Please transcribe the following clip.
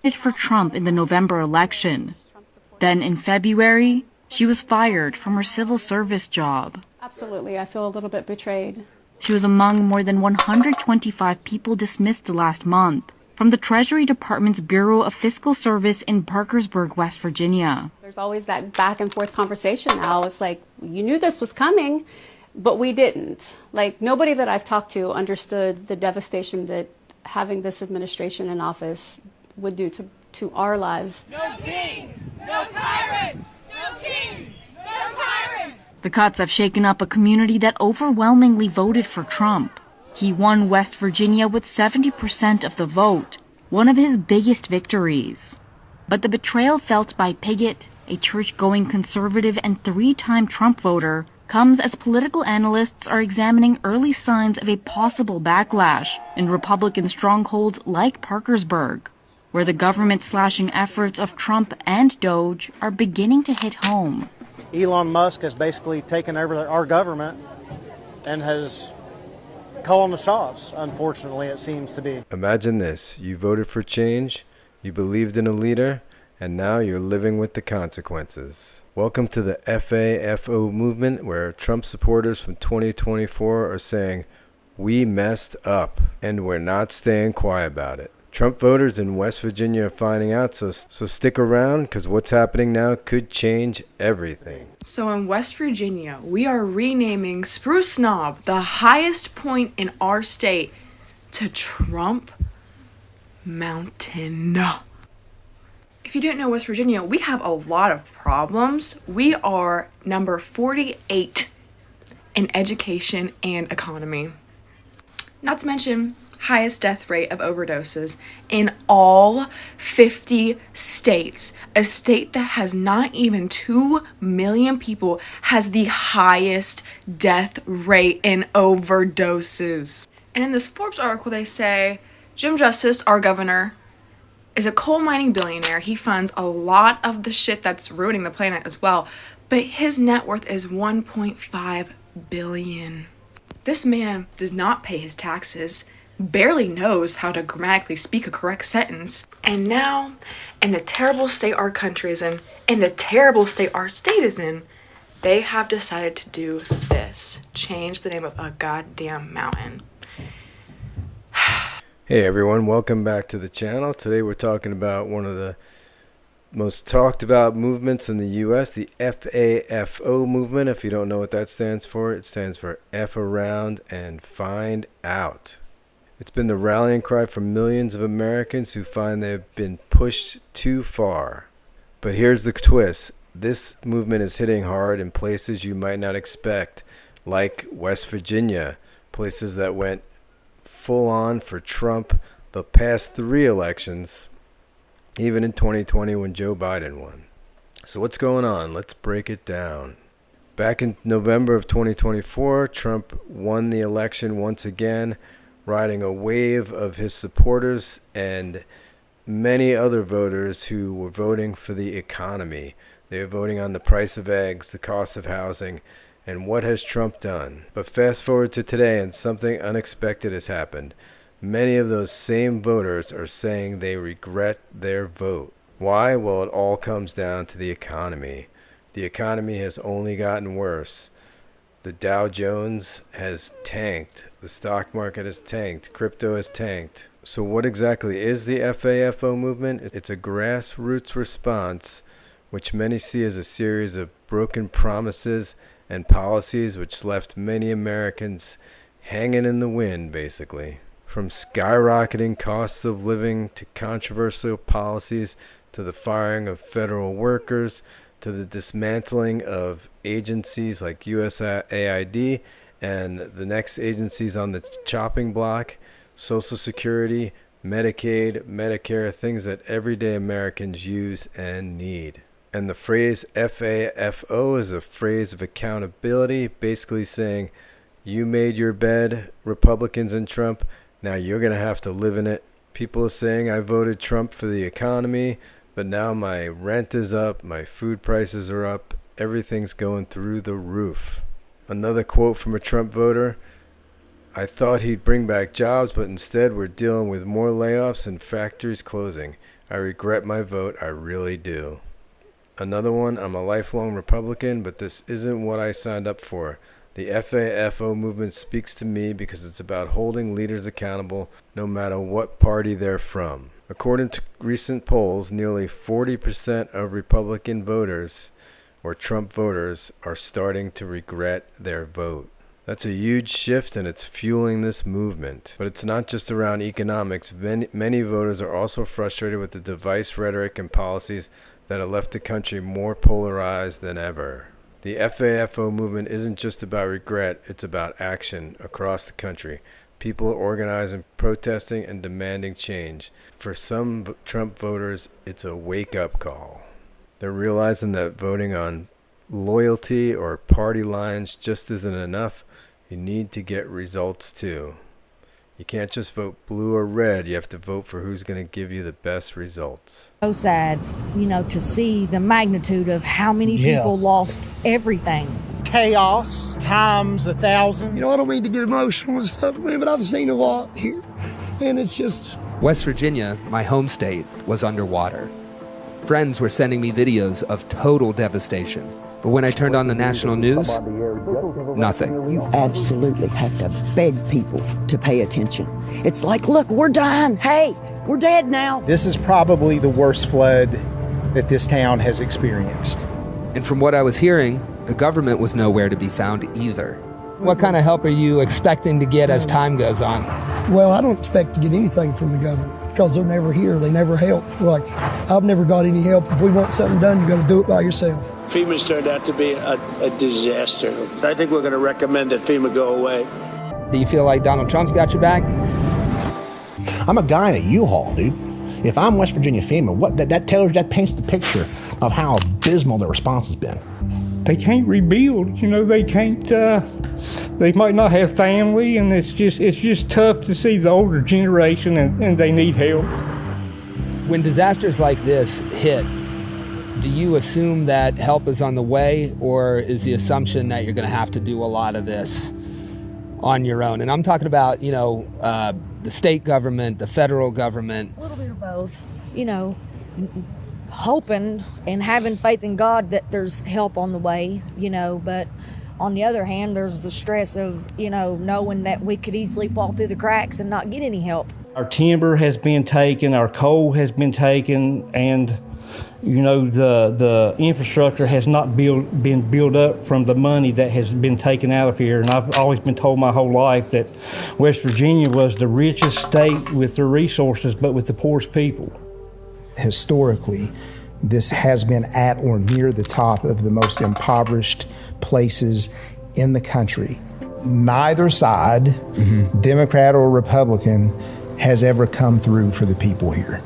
for Trump in the November election. Then in February, she was fired from her civil service job. Absolutely, I feel a little bit betrayed. She was among more than 125 people dismissed last month from the Treasury Department's Bureau of Fiscal Service in Parkersburg, West Virginia. There's always that back and forth conversation now. It's like, you knew this was coming, but we didn't. Like, nobody that I've talked to understood the devastation that having this administration in office would do to our lives. No kings, no tyrants, no kings, no tyrants. The cuts have shaken up a community that overwhelmingly voted for Trump. He won West Virginia with 70% of the vote, one of his biggest victories. But the betrayal felt by Pigott, a church-going conservative and three-time Trump voter, comes as political analysts are examining early signs of a possible backlash in Republican strongholds like Parkersburg, where the government-slashing efforts of Trump and Doge are beginning to hit home. Elon Musk has basically taken over our government and has calling the shots, unfortunately, it seems to be. Imagine this. You voted for change, you believed in a leader, and now you're living with the consequences. Welcome to the FAFO movement, where Trump supporters from 2024 are saying, we messed up, and we're not staying quiet about it. Trump voters in West Virginia are finding out, so stick around, because what's happening now could change everything. So in West Virginia, we are renaming Spruce Knob, the highest point in our state, to Trump Mountain. If you didn't know West Virginia, we have a lot of problems. We are number 48 in education and economy. Not to mention, highest death rate of overdoses in all 50 states. A state that has not even 2 million people has the highest death rate in overdoses. And in this Forbes article, they say Jim Justice, our governor, is a coal mining billionaire. He funds a lot of the shit that's ruining the planet as well, but his net worth is $1.5 billion. This man does not pay his taxes, barely knows how to grammatically speak a correct sentence. And now, in the terrible state our country is in the terrible state our state is in, they have decided to do this. Change the name of a goddamn mountain. Hey everyone, welcome back to the channel. Today we're talking about one of the most talked about movements in the US, the FAFO movement. If you don't know what that stands for, it stands for F around and find out. It's been the rallying cry for millions of Americans who find they've been pushed too far. But here's the twist. This movement is hitting hard in places you might not expect, like West Virginia, places that went full on for Trump the past 3 elections, even in 2020 when Joe Biden won. So what's going on? Let's break it down. Back in November of 2024, Trump won the election once again, riding a wave of his supporters and many other voters who were voting for the economy. They were voting on the price of eggs, the cost of housing, and what has Trump done? But fast forward to today and something unexpected has happened. Many of those same voters are saying they regret their vote. Why? Well, it all comes down to the economy. The economy has only gotten worse. The Dow Jones has tanked. The stock market has tanked. Crypto has tanked. So what exactly is the FAFO movement? It's a grassroots response, which many see as a series of broken promises and policies which left many Americans hanging in the wind, basically. From skyrocketing costs of living to controversial policies to the firing of federal workers to the dismantling of agencies like USAID and the next agencies on the chopping block, Social Security, Medicaid, Medicare, things that everyday Americans use and need. And the phrase FAFO is a phrase of accountability, basically saying, you made your bed, Republicans and Trump, now you're going to have to live in it. People are saying, I voted Trump for the economy, but now my rent is up, my food prices are up, everything's going through the roof. Another quote from a Trump voter, I thought he'd bring back jobs, but instead we're dealing with more layoffs and factories closing. I regret my vote, I really do. Another one, I'm a lifelong Republican, but this isn't what I signed up for. The FAFO movement speaks to me because it's about holding leaders accountable no matter what party they're from. According to recent polls, nearly 40% of Republican voters or Trump voters are starting to regret their vote. That's a huge shift, and it's fueling this movement. But it's not just around economics. Many voters are also frustrated with the device rhetoric and policies that have left the country more polarized than ever. The FAFO movement isn't just about regret, it's about action across the country. People are organizing, protesting, and demanding change. For some Trump voters, it's a wake-up call. They're realizing that voting on loyalty or party lines just isn't enough. You need to get results too. You can't just vote blue or red. You have to vote for who's going to give you the best results. So sad, to see the magnitude of how many people lost everything. Chaos times 1,000. I don't mean to get emotional and stuff, man, but I've seen a lot here. And it's just... West Virginia, my home state, was underwater. Friends were sending me videos of total devastation. But when I turned on the national news, nothing. You absolutely have to beg people to pay attention. It's like, look, we're dying. Hey, we're dead now. This is probably the worst flood that this town has experienced. And from what I was hearing, the government was nowhere to be found either. What kind of help are you expecting to get as time goes on? Well, I don't expect to get anything from the government because they're never here. They never help. Like, I've never got any help. If we want something done, you got to do it by yourself. FEMA's turned out to be a disaster. I think we're going to recommend that FEMA go away. Do you feel like Donald Trump's got your back? I'm a guy in a U-Haul, dude. If I'm West Virginia FEMA, that paints the picture of how abysmal the response has been. They can't rebuild. They can't. They might not have family, and it's just tough to see the older generation, and they need help. When disasters like this hit, do you assume that help is on the way, or is the assumption that you're going to have to do a lot of this on your own? And I'm talking about, the state government, the federal government. A little bit of both, hoping and having faith in God that there's help on the way, but on the other hand, there's the stress of, knowing that we could easily fall through the cracks and not get any help. Our timber has been taken, our coal has been taken, and the infrastructure has not been built up from the money that has been taken out of here. And I've always been told my whole life that West Virginia was the richest state with the resources, but with the poorest people. Historically, this has been at or near the top of the most impoverished places in the country. Neither side, Democrat or Republican, has ever come through for the people here.